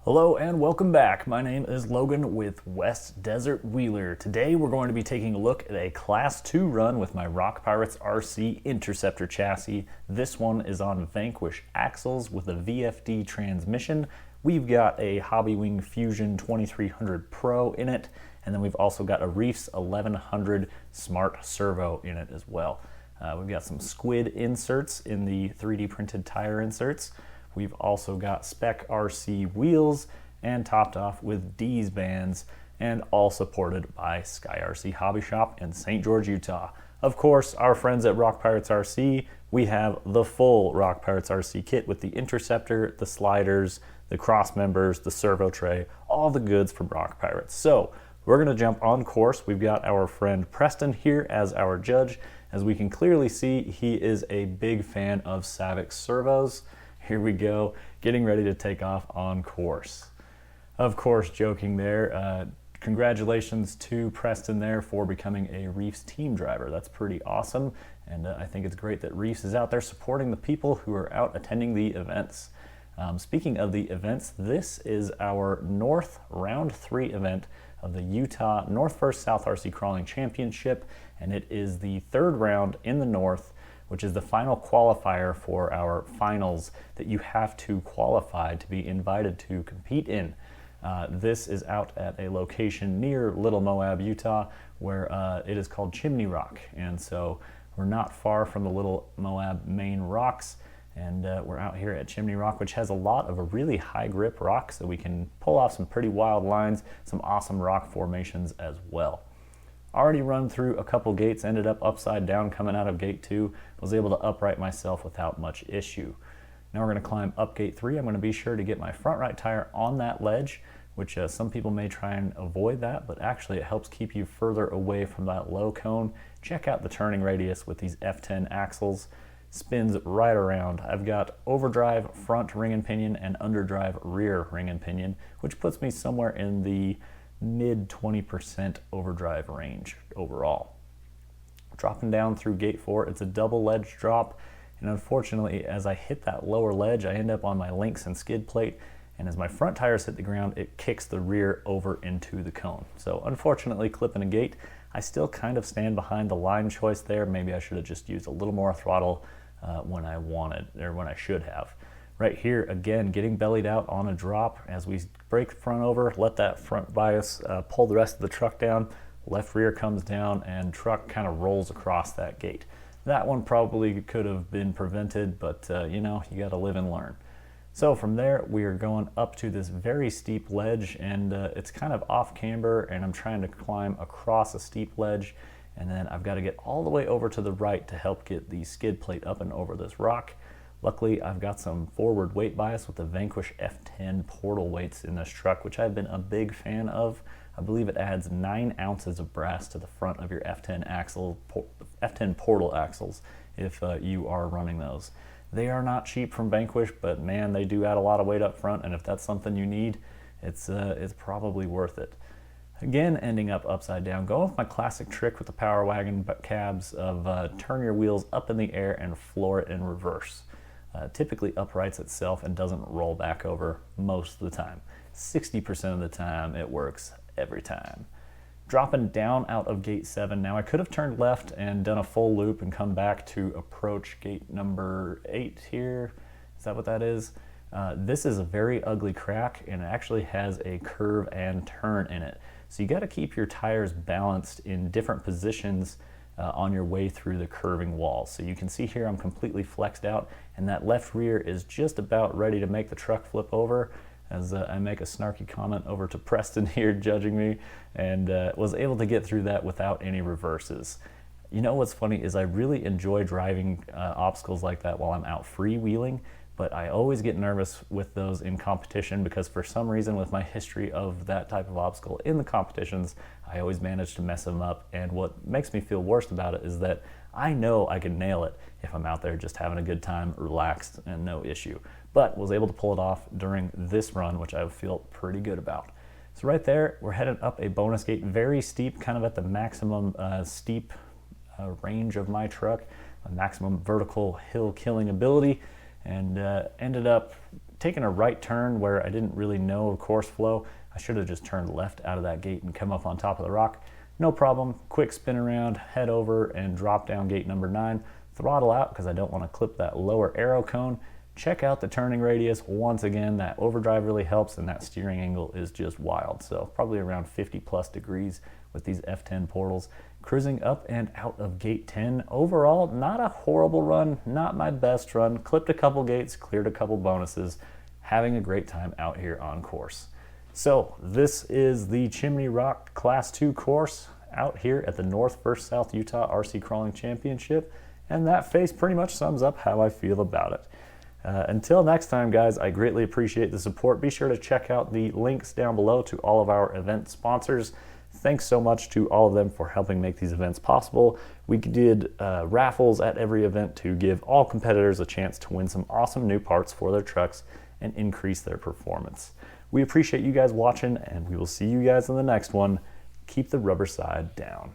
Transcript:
Hello and welcome back. My name is Logan with West Desert Wheeler. Today we're going to be taking a look at a Class 2 run with my Rock Pirates RC Interceptor chassis. This one is on Vanquish axles with a VFD transmission. We've got a Hobbywing Fusion 2300 Pro in it, and then we've also got a Reefs 1100 Smart Servo in it as well. We've got some squid inserts in the 3D printed tire inserts. We've also got Spec RC wheels and topped off with Deez bands, and all supported by Sky RC Hobby Shop in St. George, Utah. Of course, our friends at Rock Pirates RC, we have the full Rock Pirates RC kit with the Interceptor, the sliders, the cross members, the servo tray, all the goods from Rock Pirates. So we're going to jump on course. We've got our friend Preston here as our judge. As we can clearly see, he is a big fan of Savic servos. Here we go, getting ready to take off on course. Of course, joking there, congratulations to Preston there for becoming a Reefs team driver. That's pretty awesome, and I think it's great that Reefs is out there supporting the people who are out attending the events. Speaking of the events, this is our North Round 3 event of the Utah North First South RC Crawling Championship, and it is the third round in the North, which is the final qualifier for our finals that you have to qualify to be invited to compete in. This is out at a location near Little Moab, Utah, where it is called Chimney Rock. And so we're not far from the Little Moab main rocks, and we're out here at Chimney Rock, which has a lot of a really high grip rock, so we can pull off some pretty wild lines, some awesome rock formations as well. Already run through a couple gates, ended up upside down coming out of gate 2, was able to upright myself without much issue. Now we're going to climb up gate 3. I'm going to be sure to get my front right tire on that ledge, which some people may try and avoid that, but actually it helps keep you further away from that low cone. Check out the turning radius with these F10 axles. Spins right around. I've got overdrive front ring and pinion and underdrive rear ring and pinion, which puts me somewhere in the mid 20% overdrive range overall. Dropping down through gate 4, it's a double ledge drop, and unfortunately as I hit that lower ledge I end up on my links and skid plate, and as my front tires hit the ground it kicks the rear over into the cone. So unfortunately clipping a gate. I still kind of stand behind the line choice there. Maybe I should have just used a little more throttle when I wanted, or when I should have. Right here, again, getting bellied out on a drop as we brake the front over, let that front bias pull the rest of the truck down, left rear comes down, and truck kind of rolls across that gate. That one probably could have been prevented, but you know, you gotta live and learn. So from there, we are going up to this very steep ledge, and it's kind of off camber, and I'm trying to climb across a steep ledge, and then I've got to get all the way over to the right to help get the skid plate up and over this rock. Luckily, I've got some forward weight bias with the Vanquish F10 portal weights in this truck, which I've been a big fan of. I believe it adds 9 ounces of brass to the front of your F10 axle, F10 portal axles, if you are running those. They are not cheap from Vanquish, but man, they do add a lot of weight up front, and if that's something you need, it's probably worth it. Again, ending up upside down, going with my classic trick with the Power Wagon cabs of turn your wheels up in the air and floor it in reverse. Typically uprights itself and doesn't roll back over most of the time. 60% of the time it works every time. Dropping down out of gate 7. Now I could have turned left and done a full loop and come back to approach gate number 8 here. Is that what that is? This is a very ugly crack, and it actually has a curve and turn in it. So you got to keep your tires balanced in different positions on your way through the curving wall. So you can see here I'm completely flexed out, and that left rear is just about ready to make the truck flip over as I make a snarky comment over to Preston here judging me, and was able to get through that without any reverses. You know what's funny is I really enjoy driving obstacles like that while I'm out freewheeling, but I always get nervous with those in competition because for some reason with my history of that type of obstacle in the competitions, I always manage to mess them up. And what makes me feel worst about it is that I know I can nail it if I'm out there just having a good time, relaxed, and no issue. But was able to pull it off during this run, which I feel pretty good about. So right there, we're headed up a bonus gate, very steep, kind of at the maximum steep range of my truck, a maximum vertical hill killing ability, and ended up taken a right turn where I didn't really know of course flow. I should have just turned left out of that gate and come up on top of the rock. No problem, quick spin around, head over and drop down gate number 9, throttle out because I don't want to clip that lower arrow cone. Check out the turning radius. Once again, that overdrive really helps, and that steering angle is just wild. So probably around 50 plus degrees with these F10 portals. Cruising up and out of gate 10. Overall, not a horrible run, not my best run. Clipped a couple gates, cleared a couple bonuses. Having a great time out here on course. So this is the Chimney Rock Class 2 course out here at the North vs. South Utah RC Crawling Championship. And that face pretty much sums up how I feel about it. Until next time, guys, I greatly appreciate the support. Be sure to check out the links down below to all of our event sponsors. Thanks so much to all of them for helping make these events possible. We did raffles at every event to give all competitors a chance to win some awesome new parts for their trucks and increase their performance. We appreciate you guys watching, and we will see you guys in the next one. Keep the rubber side down.